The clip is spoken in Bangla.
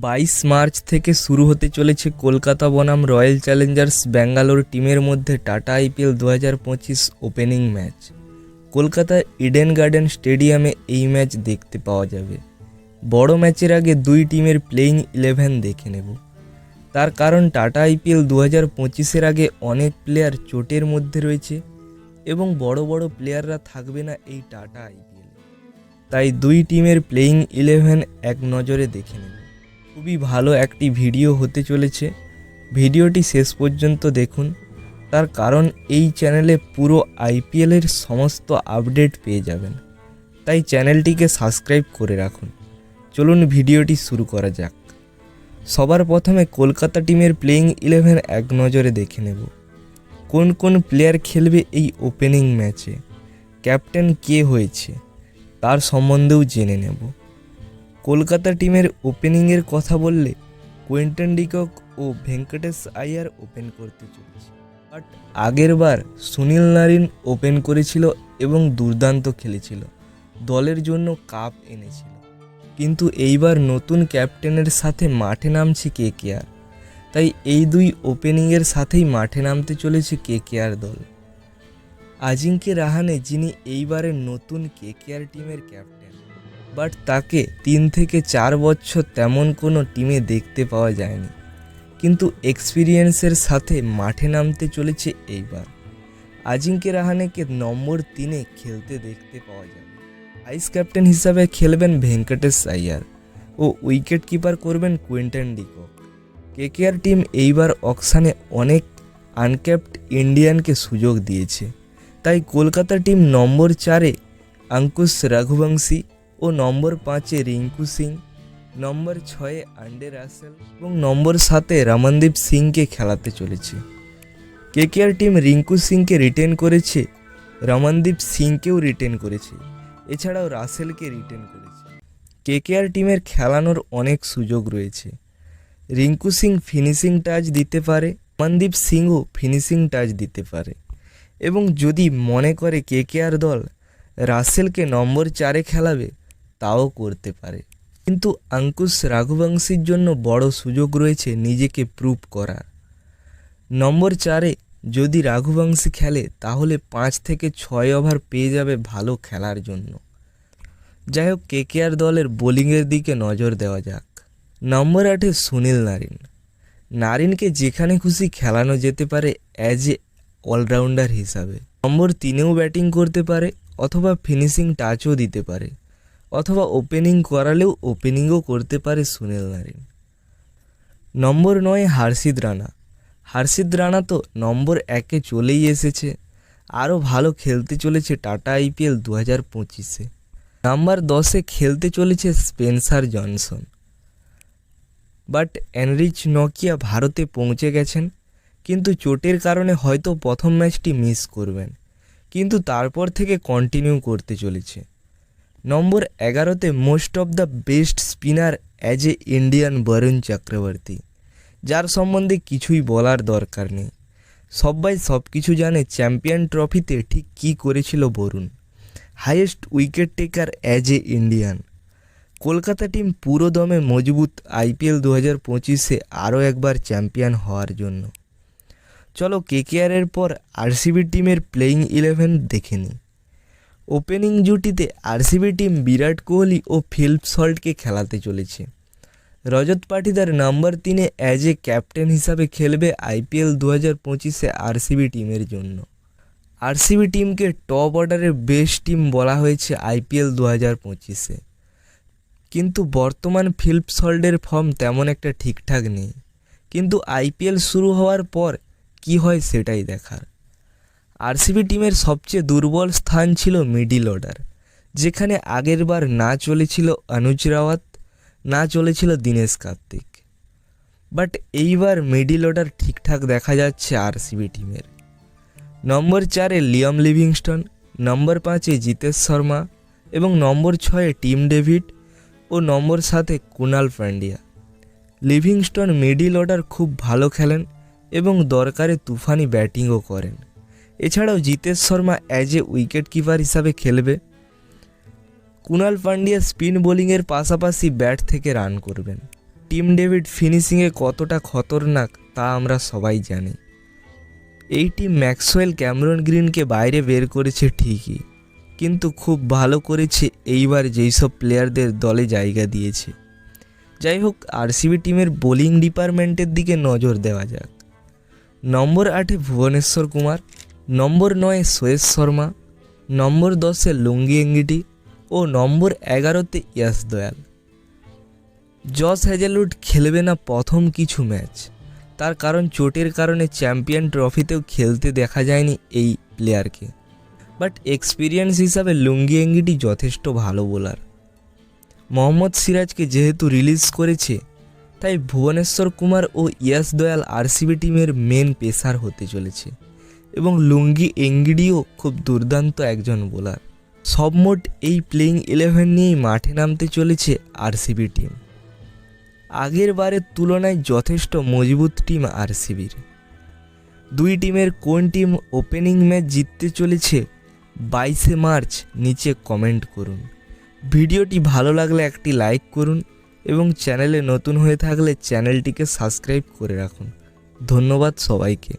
22 মার্চ থেকে শুরু হতে চলেছে কলকাতা বনাম রয়্যাল চ্যালেঞ্জার্স ব্যাঙ্গালোর টিমের মধ্যে tata IPL 2025 opening match. Kolkata Eden garden স্টেডিয়ামে এই ম্যাচ দেখতে পাওয়া যাবে। বড় ম্যাচের আগে দুই টিমের প্লেইং 11 দেখে নেব। তার কারণ টাটা আইপিএল 2025-এর আগে অনেক প্লেয়ার চোটের মধ্যে রয়েছে এবং বড় বড় প্লেয়াররা থাকবে না এই টাটা আইপিএল। তাই দুই টিমের প্লেইং 11 এক নজরে দেখে নেব। খুবই ভালো একটি ভিডিও হতে চলেছে, ভিডিওটি শেষ পর্যন্ত দেখুন। তার কারণ এই চ্যানেলে পুরো আইপিএলের সমস্ত আপডেট পেয়ে যাবেন, তাই চ্যানেলটিকে সাবস্ক্রাইব করে রাখুন। চলুন ভিডিওটি শুরু করা যাক। সবার প্রথমে কলকাতা টিমের প্লেইং 11 এক নজরে দেখে নেব। কোন কোন প্লেয়ার খেলবে এই ওপেনিং ম্যাচে, ক্যাপ্টেন কে হয়েছে তার সম্বন্ধেও জেনে নেব। কলকাতা টিমের ওপেনিংয়ের কথা বললে কুইন্টন ডিকক ও ভেঙ্কটেশ আইয়ার ওপেন করতে চলেছে। বাট আগেরবার সুনীল নারিন ওপেন করেছিল এবং দুর্দান্ত খেলেছিল, দলের জন্য কাপ এনেছিল। কিন্তু এইবার নতুন ক্যাপ্টেনের সাথে মাঠে নামছে কেকেআর, তাই এই দুই ওপেনিংয়ের সাথেই মাঠে নামতে চলেছে কেকেআর দল। আজিঙ্কে রাহানে, যিনি এইবারের নতুন কেকেআর টিমের ক্যাপ্টেন, বাট তাকে 3 থেকে 4 বছর তেমন কোনো টিমে দেখতে পাওয়া যায়নি, কিন্তু এক্সপিরিয়েন্সের সাথে মাঠে নামতে চলেছে এইবার। আজিঙ্কে রাহানেকে নম্বর 3-এ খেলতে দেখতে পাওয়া যাবে। ভাইস ক্যাপ্টেন হিসাবে খেলবেন ভেঙ্কটেশ আইয়ার ও উইকেট কিপার করবেন কুইন্টন ডিকক। কেকেআর টিম এইবার অকশানে অনেক আনক্যাপ্ট ইন্ডিয়ানকে সুযোগ দিয়েছে, তাই কলকাতা টিম নম্বর 4-এ অঙ্কুশ রঘুবংশী ও নম্বর 5-এ রিঙ্কু সিং, নম্বর 6-এ আন্ডে রাসেল এবং নম্বর 7-এ রমনদীপ সিংকে খেলাতে চলেছে। কেকেআর টিম রিঙ্কু সিংকে রিটেন করেছে, রমনদীপ সিংকেও রিটেন করেছে, এছাড়াও রাসেলকে রিটেন করেছে। কেকেআর টিমের খেলানোর অনেক সুযোগ রয়েছে। রিঙ্কু সিং ফিনিশিং টাচ দিতে পারে, রমনদীপ সিংও ফিনিশিং টাচ দিতে পারে, এবং যদি মনে করে কেকেআর দল রাসেলকে নম্বর 4-এ খেলাবে তাও করতে পারে। কিন্তু অঙ্কুশ রঘুবংশীর জন্য বড় সুযোগ রয়েছে নিজেকে প্রুভ করার। নম্বর 4-এ যদি রঘুবংশী খেলে তাহলে 5 থেকে 6 ওভার পেয়ে যাবে ভালো খেলার জন্য। যাই হোক, কেকেআর দলের বোলিংয়ের দিকে নজর দেওয়া যাক। নম্বর 8-এ সুনীল নারিন। নারিনকে যেখানে খুশি খেলানো যেতে পারে অ্যাজ এ অলরাউন্ডার হিসাবে। নম্বর 3-এও ব্যাটিং করতে পারে, অথবা ফিনিশিং টাচও দিতে পারে, অথবা ওপেনিং করালেও ওপেনিংও করতে পারে সুনীল নারিন। নম্বর 9-এ হর্ষিত রানা। হর্ষিত রানা তো নম্বর 1-এ চলেই এসেছে, আরও ভালো খেলতে চলেছে টাটা আইপিএল 2025-এ। নাম্বার 10-এ খেলতে চলেছে Spencer Johnson. But enrich Nokia ভারতে পৌঁছে গেছেন, কিন্তু চোটের কারণে হয়তো প্রথম ম্যাচটি মিস করবেন, কিন্তু তারপর থেকে কন্টিনিউ করতে চলেছে। নম্বর 11-তে most of the best spinner as a Indian Varun Chakravarthy, যার সম্বন্ধে কিছুই বলার দরকার নেই। সবাই সব কিছু জানে চ্যাম্পিয়ন ট্রফিতে ঠিক কী করেছিল Varun. Highest wicket taker as a Indian. Kolkata team পুরো দমে মজবুত আইপিএল 2025-এ আরও একবার চ্যাম্পিয়ন হওয়ার জন্য। চলো কেকেআরের পর আরসিবি টিমের প্লেইং 11 দেখে নিই। Opening জুটিতে RCB team Virat Kohli ও ফিল সল্টকে খেলাতে চলেছে। রজত পাটিদার নম্বর 3-এ অ্যাজ এ ক্যাপ্টেন হিসাবে খেলবে আইপিএল 2025-এ আরসিবি টিমের জন্য। আরসিবি টিমকে টপ অর্ডারের বেস্ট টিম বলা হয়েছে আইপিএল 2025-এ, কিন্তু বর্তমান ফিল সল্টের ফর্ম তেমন একটা ঠিকঠাক নেই, কিন্তু আইপিএল শুরু হওয়ার পর কি হয় সেটাই দেখার। আরসিবি টিমের সবচেয়ে দুর্বল স্থান ছিল মিডিল অর্ডার, যেখানে আগেরবার না চলেছিল অনুজ রাওয়াত, না চলেছিল দীনেশ কার্তিক। বাট এইবার মিডিল অর্ডার ঠিকঠাক দেখা যাচ্ছে আরসিবি টিমের। নম্বর 4-এ লিয়াম লিভিংস্টন, নম্বর 5-এ জিতেশ শর্মা এবং নম্বর 6-এ টিম ডেভিড ও নম্বর 7-এ Krunal Pandya. Livingstone middle order খুব ভালো খেলেন এবং দরকারে তুফানি ব্যাটিংও করেন। এছাড়াও Jitesh Sharma as a wicket keeper হিসাবে খেলবে। কুনাল পান্ডিয়া স্পিন বোলিংয়ের পাশাপাশি ব্যাট থেকে রান করবেন। টিম ডেভিড ফিনিশিংয়ে কতটা খতরনাক তা আমরা সবাই জানি। এই টিম ম্যাক্সওয়েল ক্যামেরন গ্রিনকে বাইরে বের করেছে ঠিকই, কিন্তু খুব ভালো করেছে এইবার যেই সব প্লেয়ারদের দলে জায়গা দিয়েছে। যাই হোক, আরসিবি টিমের বোলিং ডিপার্টমেন্টের দিকে নজর দেওয়া যাক। নম্বর 8-এ ভুবনেশ্বর কুমার, নম্বর 9-এ শ্রেয়স শর্মা, নম্বর 10-এ লুঙ্গি এঙ্গিটি ও নম্বর 11-তে ইয়াশ দয়াল। জস হ্যাজেলউড খেলবে না প্রথম কিছু ম্যাচ, তার কারণ চোটের কারণে চ্যাম্পিয়ন ট্রফিতেও খেলতে দেখা যায়নি এই প্লেয়ারকে। বাট এক্সপিরিয়েন্স হিসাবে লুঙ্গি এঙ্গিটি যথেষ্ট ভালো বোলার। মোহাম্মদ সিরাজকে যেহেতু রিলিজ করেছে, তাই ভুবনেশ্বর কুমার ও ইয়াশ দয়াল আরসিবি টিমের মেন পেসার হতে চলেছে এবং লুঙ্গি এঙ্গিডিও খুব দুর্দান্ত একজন বোলার। সব মোট এই প্লেইং 11 নিয়েই মাঠে নামতে চলেছে আরসিবি টিম। আগের বারের তুলনায় যথেষ্ট মজবুত টিম আরসিবির। দুই টিমের কোন টিম ওপেনিং ম্যাচ জিততে চলেছে 22শে মার্চ নিচে কমেন্ট করুন। ভিডিওটি ভালো লাগলে একটি লাইক করুন এবং চ্যানেলে নতুন হয়ে থাকলে চ্যানেলটিকে সাবস্ক্রাইব করে রাখুন। ধন্যবাদ সবাইকে।